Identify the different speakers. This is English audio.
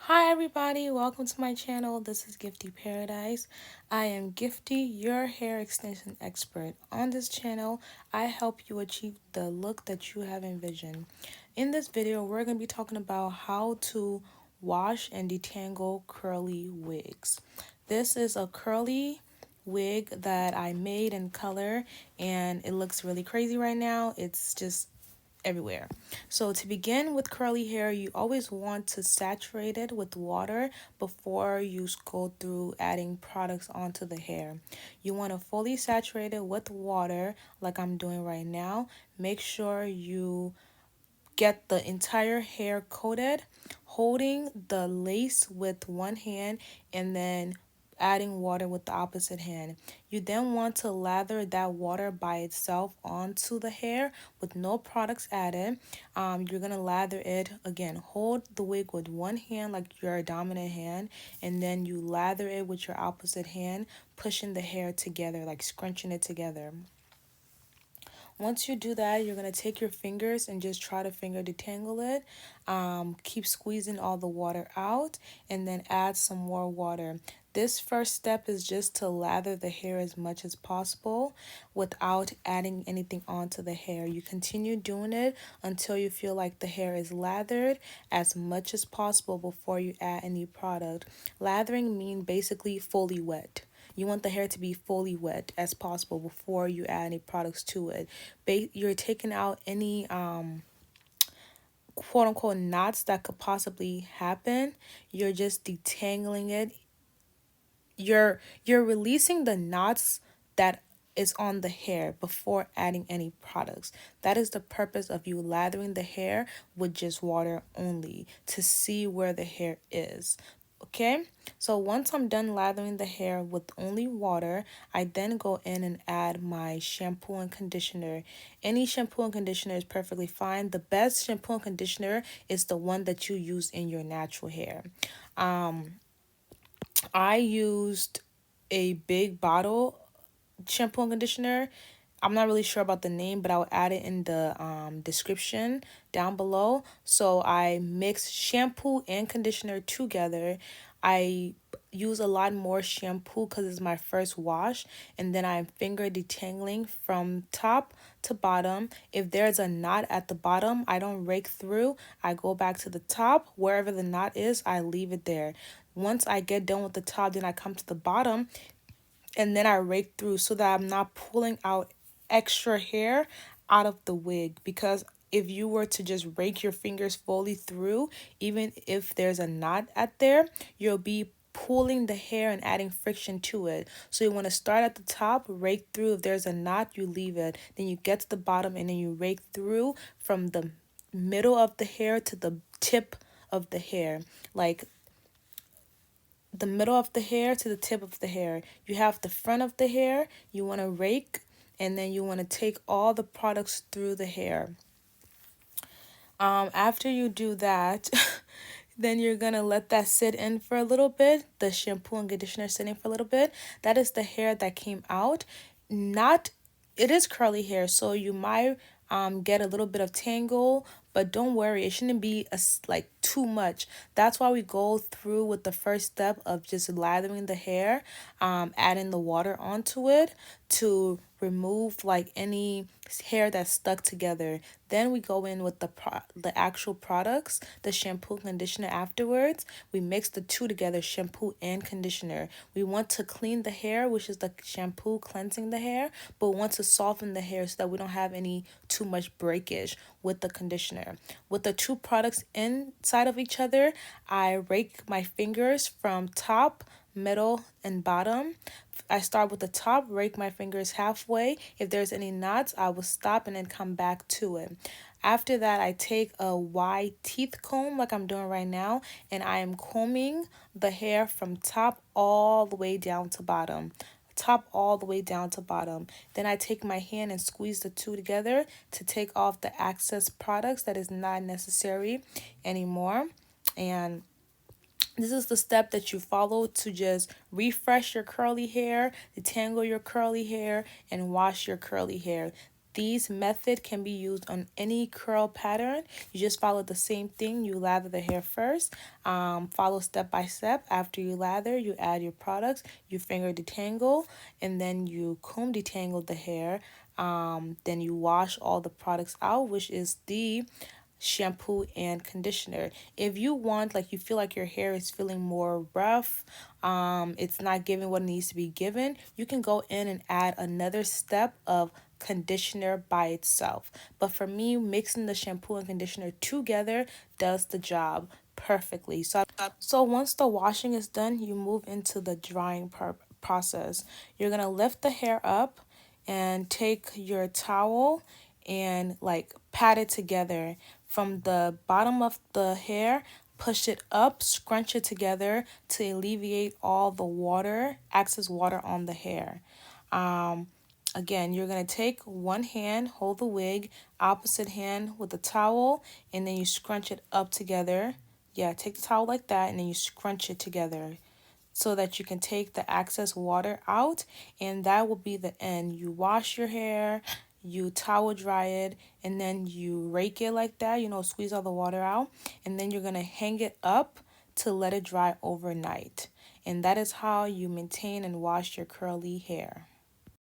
Speaker 1: Hi everybody, welcome to my channel. This is Gifty Paradise. I am Gifty, your hair extension expert. On this channel, I help you achieve the look that you have envisioned. In this video, we're going to be talking about how to wash and detangle curly wigs. This is a curly wig that I made in color and it looks really crazy right now. It's just everywhere. So to begin with curly hair, you always want to saturate it with water before you go through adding products onto the hair. You want to fully saturate it with water like I'm doing right now. Make sure you get the entire hair coated, holding the lace with one hand and then adding water with the opposite hand. You then want to lather that water by itself onto the hair with no products added. You're going to lather it again. Hold the wig with one hand like your dominant hand, and then you lather it with your opposite hand, pushing the hair together, like scrunching it together. Once you do that, you're going to take your fingers and just try to finger detangle it. Keep squeezing all the water out and then add some more water. This first step is just to lather the hair as much as possible without adding anything onto the hair. You continue doing it until you feel like the hair is lathered as much as possible before you add any product. Lathering means basically fully wet. You want the hair to be fully wet as possible before you add any products to it. You're taking out any quote unquote knots that could possibly happen. You're just detangling it. You're releasing the knots that is on the hair before adding any products. That is the purpose of you lathering the hair with just water only, to see where the hair is. Okay, so once I'm done lathering the hair with only water, I then go in and add my shampoo and conditioner. Any shampoo and conditioner is perfectly fine. The best shampoo and conditioner is the one that you use in your natural hair. I used a big bottle shampoo and conditioner. I'm not really sure about the name, but I'll add it in the description down below. So I mix shampoo and conditioner together. I use a lot more shampoo because it's my first wash, and then I'm finger detangling from top to bottom. If there's a knot at the bottom, I don't rake through. I go back to the top. Wherever the knot is, I leave it there. Once I get done with the top, then I come to the bottom and then I rake through so that I'm not pulling out extra hair out of the wig. Because if you were to just rake your fingers fully through, even if there's a knot at there, you'll be pulling the hair and adding friction to it. So you want to start at the top, rake through. If there's a knot, you leave it. Then you get to the bottom and then you rake through from the middle of the hair to the tip of the hair. Like the middle of the hair to the tip of the hair. You have the front of the hair, you want to rake, and then you want to take all the products through the hair. After you do that, then you're gonna let that sit in for a little bit. The shampoo and conditioner sitting for a little bit. That is the hair that came out. Not, it is curly hair, so you might get a little bit of tangle, but don't worry, it shouldn't be like too much. That's why we go through with the first step of just lathering the hair, adding the water onto it to remove like any hair that's stuck together. Then we go in with the actual products, the shampoo conditioner afterwards. We mix the two together, shampoo and conditioner. We want to clean the hair, which is the shampoo cleansing the hair, but we want to soften the hair so that we don't have any too much breakage with the conditioner. With the two products inside of each other, I rake my fingers from top, middle, and bottom. I start with the top, rake my fingers halfway. If there's any knots, I will stop and then come back to it. After that, I take a wide teeth comb like I'm doing right now, and I am combing the hair from top all the way down to bottom. Top all the way down to bottom. Then I take my hand and squeeze the two together to take off the excess products that is not necessary anymore. And this is the step that you follow to just refresh your curly hair, detangle your curly hair, and wash your curly hair. These method can be used on any curl pattern. You just follow the same thing. You lather the hair first, follow step by step. After you lather, you add your products, you finger detangle, and then you comb detangle the hair. Then you wash all the products out, which is the shampoo and conditioner. If you want, like, you feel like your hair is feeling more rough, it's not giving what it needs to be given, you can go in and add another step of conditioner by itself. But for me, mixing the shampoo and conditioner together does the job perfectly. So once the washing is done, you move into the drying process. You're gonna lift the hair up and take your towel and like pat it together from the bottom of the hair, push it up, scrunch it together to alleviate all the water, excess water on the hair. Again, you're going to take one hand, hold the wig, opposite hand with the towel, and then you scrunch it up together. Yeah, take the towel like that, and then you scrunch it together so that you can take the excess water out, and that will be the end. You wash your hair, you towel dry it, and then you rake it like that, squeeze all the water out, and then you're going to hang it up to let it dry overnight. And that is how you maintain and wash your curly hair.